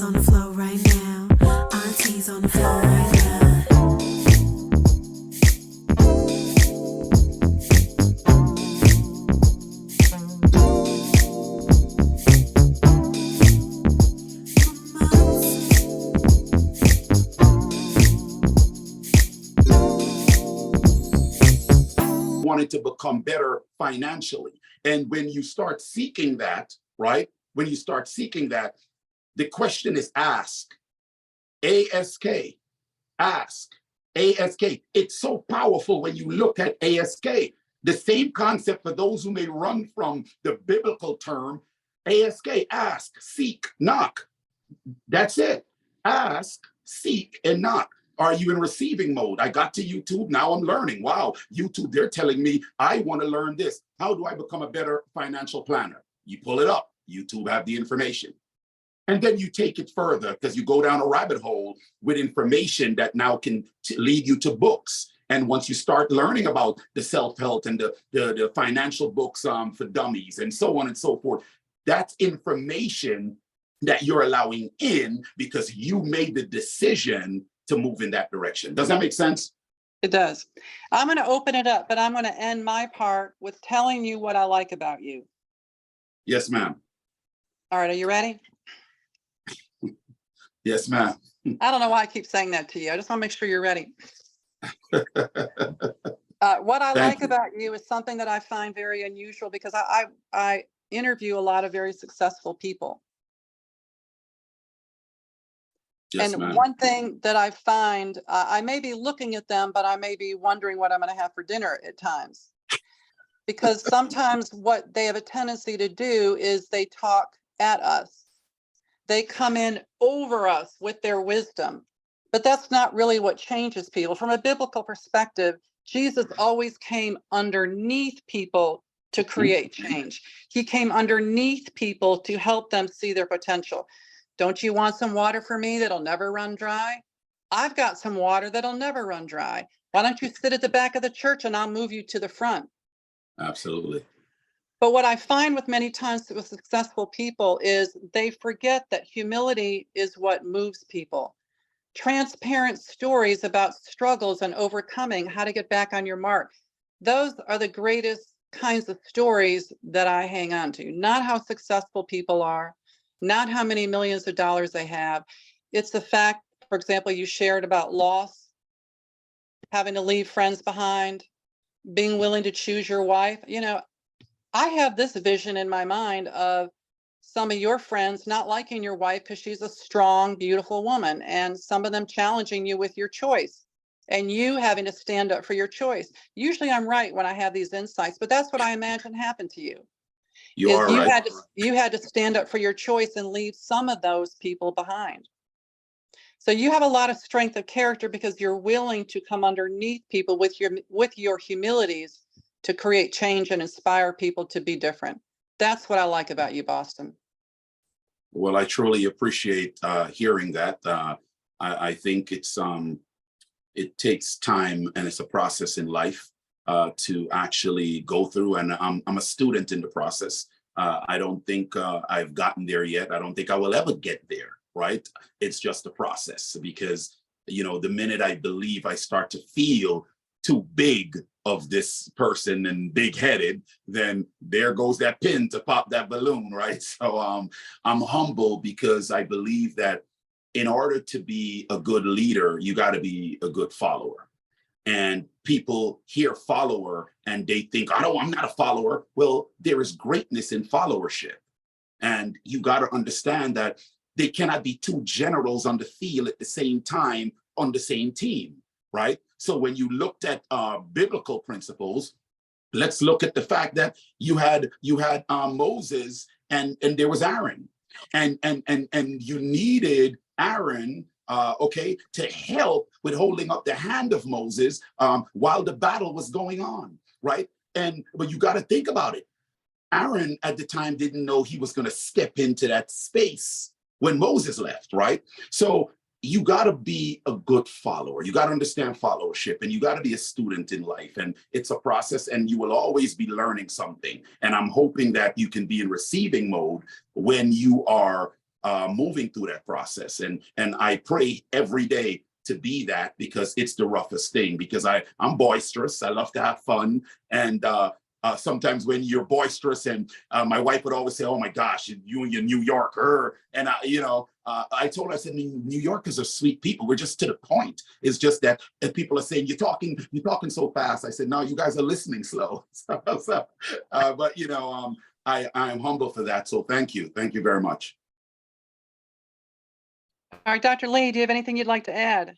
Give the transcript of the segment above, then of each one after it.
Uncles on the floor right now. Aunties on the floor right now. Wanted to become better financially. And when you start seeking that, right? When you start seeking that, the question is ask. ASK. Ask. ASK. It's so powerful when you look at ASK. The same concept for those who may run from the biblical term. ASK. Ask, seek, knock. That's it. Ask, seek, and knock. Are you in receiving mode? I got to YouTube. Now I'm learning. Wow, YouTube, they're telling me I want to learn this. How do I become a better financial planner? You pull it up. YouTube have the information. And then you take it further because you go down a rabbit hole with information that now can lead you to books. And once you start learning about the self-help and the financial books for dummies and so on and so forth, that's information that you're allowing in because you made the decision to move in that direction. Does that make sense? It does. I'm going to open it up, but I'm going to end my part with telling you what I like about you. Yes, ma'am. All right. Are you ready? Yes, ma'am. I don't know why I keep saying that to you. I just want to make sure you're ready. What I like about you is something that I find very unusual because I interview a lot of very successful people. Yes, and ma'am. One thing that I find, I may be looking at them, but I may be wondering what I'm going to have for dinner at times. Because sometimes what they have a tendency to do is they talk at us. They come in over us with their wisdom. But that's not really what changes people. From a biblical perspective, Jesus always came underneath people to create change. He came underneath people to help them see their potential. Don't you want some water for me that'll never run dry? I've got some water that'll never run dry. Why don't you sit at the back of the church and I'll move you to the front? Absolutely. But what I find with many times with successful people is they forget that humility is what moves people. Transparent stories about struggles and overcoming, how to get back on your mark. Those are the greatest kinds of stories that I hang on to. Not how successful people are, not how many millions of dollars they have. It's the fact, for example, you shared about loss, having to leave friends behind, being willing to choose your wife. You know, I have this vision in my mind of some of your friends not liking your wife because she's a strong, beautiful woman, and some of them challenging you with your choice and you having to stand up for your choice. Usually I'm right when I have these insights, but that's what I imagine happened to you. You are right. You had to stand up for your choice and leave some of those people behind. So you have a lot of strength of character because you're willing to come underneath people with your humilities to create change and inspire people to be different. That's what I like about you, Boston. Well, I truly appreciate hearing that. I think it takes time and it's a process in life to actually go through. And I'm a student in the process. I don't think I've gotten there yet. I don't think I will ever get there, right? It's just a process because, you know, the minute I believe I start to feel too big of this person and big-headed, then there goes that pin to pop that balloon, right? So I'm humble because I believe that in order to be a good leader, you got to be a good follower. And people hear follower and they think, I'm not a follower. Well, there is greatness in followership. And you got to understand that they cannot be two generals on the field at the same time on the same team, right? So when you looked at biblical principles, let's look at the fact that you had Moses and there was Aaron, and you needed Aaron, to help with holding up the hand of Moses while the battle was going on, right? But you got to think about it. Aaron at the time didn't know he was going to step into that space when Moses left, right? So you got to be a good follower. You got to understand followership and you got to be a student in life. And it's a process and you will always be learning something. And I'm hoping that you can be in receiving mode when you are moving through that process. And I pray every day to be that, because it's the roughest thing, because I'm boisterous. I love to have fun. And sometimes when you're boisterous, and my wife would always say, "Oh my gosh, you and your New Yorker." And I told her, I said, New Yorkers are sweet people. We're just to the point. It's just that if people are saying, you're talking so fast. I said, no, you guys are listening slow. But I'm humble for that. So thank you very much. All right, Dr. Lee, do you have anything you'd like to add?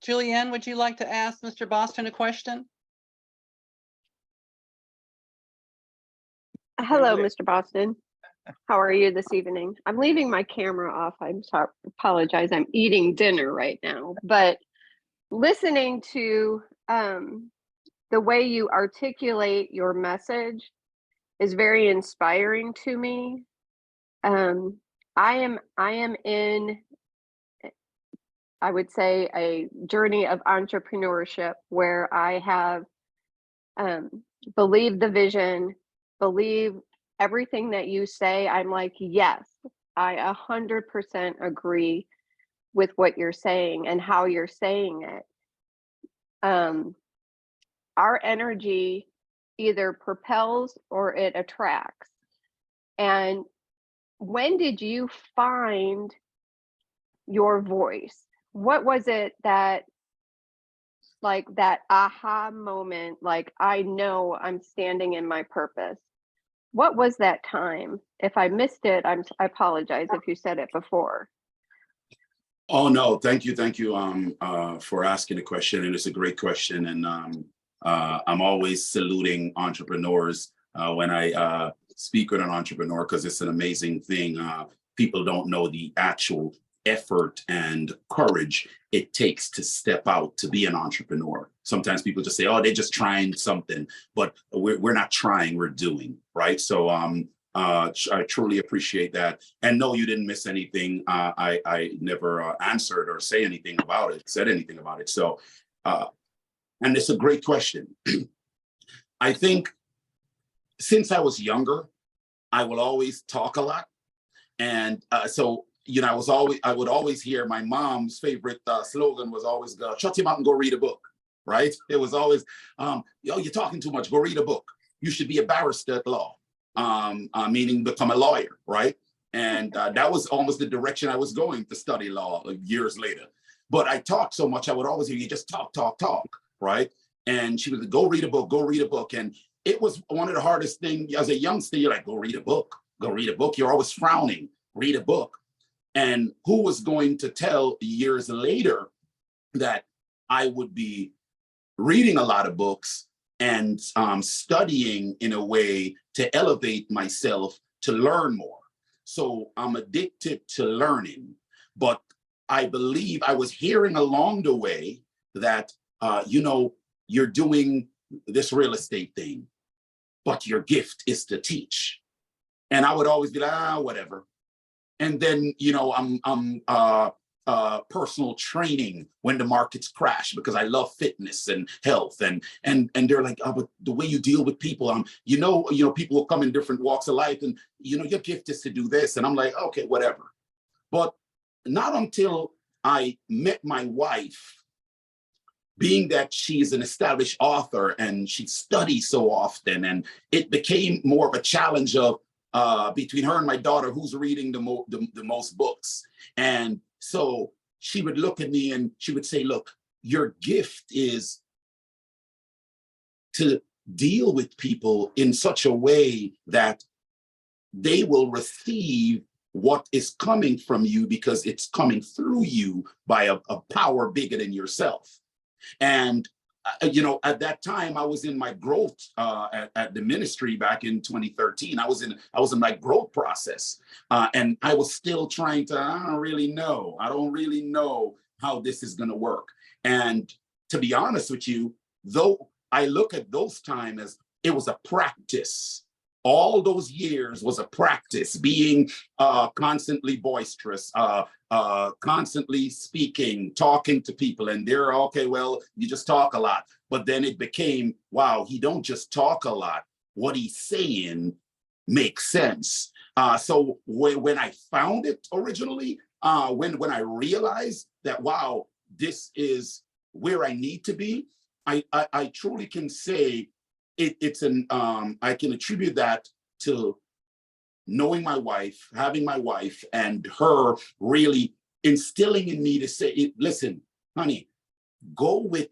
Julianne, would you like to ask Mr. Boston a question? Hello, Mr. Boston. How are you this evening? I'm leaving my camera off. I'm sorry, apologize. I'm eating dinner right now, but listening to the way you articulate your message is very inspiring to me. I am in, I would say, a journey of entrepreneurship where I have believed the vision, believe everything that you say. I'm like, yes, I 100% agree with what you're saying and how you're saying it. Our energy either propels or it attracts. And when did you find your voice? What was it that, like, that aha moment, like, I know I'm standing in my purpose? What was that time? If I missed it, I apologize if you said it before. Oh no, thank you for asking the question, and it's a great question. And I'm always saluting entrepreneurs when I speak with an entrepreneur, because it's an amazing thing. People don't know the actual effort and courage it takes to step out to be an entrepreneur. Sometimes people just say, "Oh, they're just trying something," but we're not trying, we're doing, right? So I truly appreciate that. And no, you didn't miss anything. I never answered or said anything about it. So, and it's a great question. I think since I was younger, I will always talk a lot. And so, I would always hear my mom's favorite slogan was always, shut your mouth and go read a book, right? It was always, you're talking too much, go read a book. You should be a barrister at law. Meaning become a lawyer, right? And that was almost the direction I was going to study law years later. But I talked so much, I would always hear you just talk, right? And she would go read a book. And it was one of the hardest things as a youngster. You're like, go read a book. You're always frowning, read a book. And who was going to tell years later that I would be reading a lot of books and studying in a way to elevate myself, to learn more. So I'm addicted to learning, but I believe I was hearing along the way that, you're doing this real estate thing, but your gift is to teach. And I would always be like, whatever. And then, I'm personal training when the markets crash, because I love fitness and health, and they're like, oh, but the way you deal with people, people will come in different walks of life, and your gift is to do this. And I'm like, okay, whatever. But not until I met my wife, being that she's an established author and she studies so often, and it became more of a challenge of between her and my daughter, who's reading the most books. And so she would look at me and she would say, look, your gift is to deal with people in such a way that they will receive what is coming from you, because it's coming through you by a power bigger than yourself. And at that time, I was in my growth at the ministry back in 2013. I was in my growth process, and I was still trying to. I don't really know how this is going to work. And to be honest with you, though, I look at those times as it was a practice all those years was a practice, being constantly boisterous, constantly speaking, talking to people. And they're okay, well, you just talk a lot. But then it became, wow, he don't just talk a lot. What he's saying makes sense. So when I found it originally, when I realized that, wow, this is where I need to be, I truly can say it's an, I can attribute that to knowing my wife, having my wife, and her really instilling in me to say, listen, honey, go with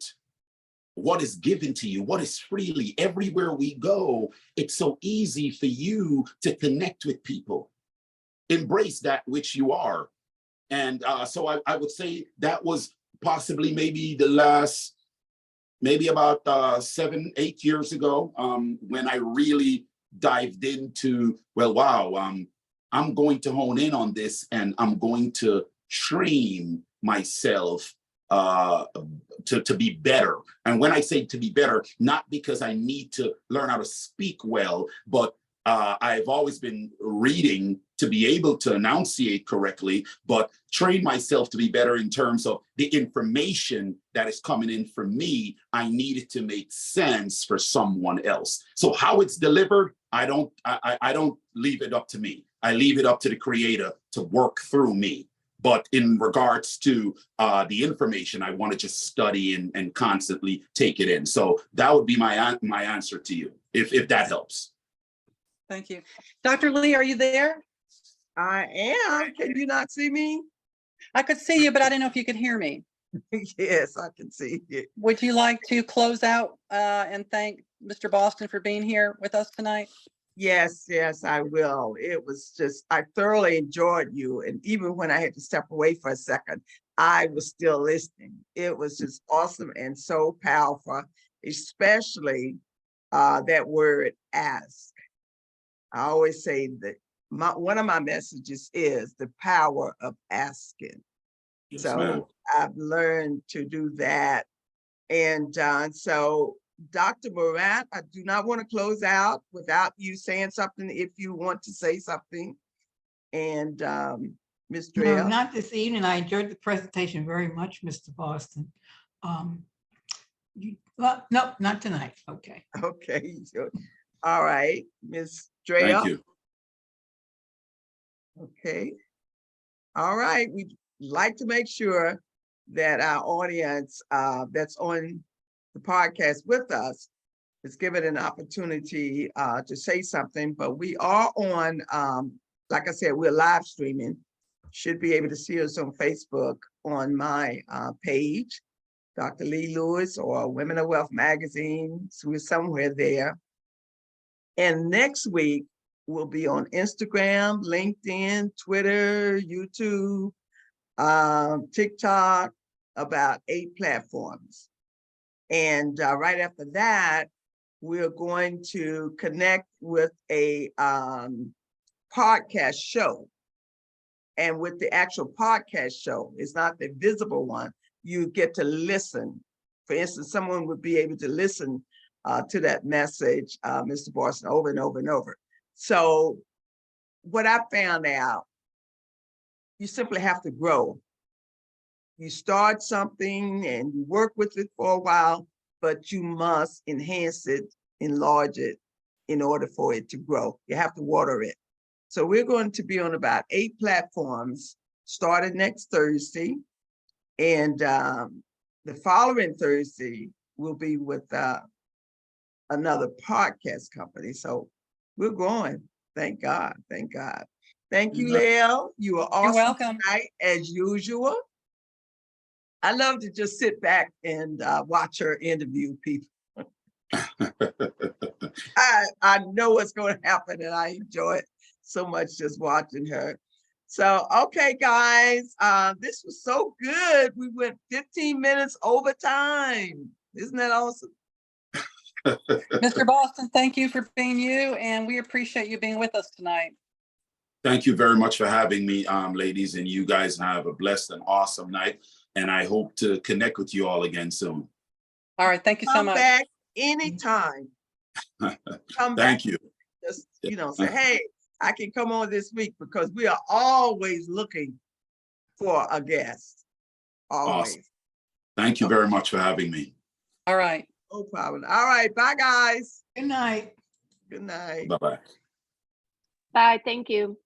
what is given to you, what is freely. Everywhere we go, it's so easy for you to connect with people. Embrace that which you are. And so I would say that was possibly maybe the last, maybe about 7, 8 years ago, when I really dived into, well, wow, I'm going to hone in on this, and I'm going to train myself to be better. And when I say to be better, not because I need to learn how to speak well, but I've always been reading to be able to enunciate correctly, but train myself to be better in terms of the information that is coming in from me. I need it to make sense for someone else. So how it's delivered, I don't leave it up to me. I leave it up to the creator to work through me. But in regards to the information, I want to just study and constantly take it in. So that would be my answer to you, if that helps. Thank you. Dr. Lee, are you there? I am. Can you not see me? I could see you, but I didn't know if you could hear me. Yes, I can see you. Would you like to close out and thank Mr. Boston for being here with us tonight? Yes, I will. It was just, I thoroughly enjoyed you. And even when I had to step away for a second, I was still listening. It was just awesome and so powerful, especially that word ask. I always say that one of my messages is the power of asking. Yes, So ma'am. I've learned to do that. And so Dr. Morat, I do not want to close out without you saying something if you want to say something. And Ms. No, Drell. not this evening. I enjoyed the presentation very much, Mr. Boston. Well, no, not tonight. Okay. Okay. All right, Ms. Drell. Thank you. Okay. All right. We'd like to make sure that our audience that's on the podcast with us is given an opportunity to say something, but we are on, like I said, we're live streaming. Should be able to see us on Facebook on my page, Dr. Lee Lewis, or Women of Wealth magazine. So we're somewhere there. And next week, we'll be on Instagram, LinkedIn, Twitter, YouTube, TikTok, about 8 platforms. And right after that, we're going to connect with a podcast show. And with the actual podcast show, it's not the visible one, you get to listen. For instance, someone would be able to listen to that message, Mr. Boston, over and over and over. So what I found out, you simply have to grow. You start something and you work with it for a while, but you must enhance it, enlarge it in order for it to grow. You have to water it. So we're going to be on about 8 platforms, starting next Thursday. And the following Thursday, we'll be with another podcast company. So we're growing. Thank God. Thank God. Thank you, Leo. You were awesome. You're welcome. Tonight, as usual. I love to just sit back and watch her interview people. I know what's going to happen, and I enjoy it so much just watching her. So, okay, guys, this was so good. We went 15 minutes over time. Isn't that awesome? Mr. Boston, thank you for being you, and we appreciate you being with us tonight. Thank you very much for having me, ladies, and you guys have a blessed and awesome night. And I hope to connect with you all again soon. All right, thank you so much. Come back anytime. Come back. Thank you. just, say, hey, I can come on this week, because we are always looking for a guest. Always. Awesome. Thank you very much for having me. All right. No problem. All right. Bye, guys. Good night. Good night. Bye-bye. Bye. Thank you.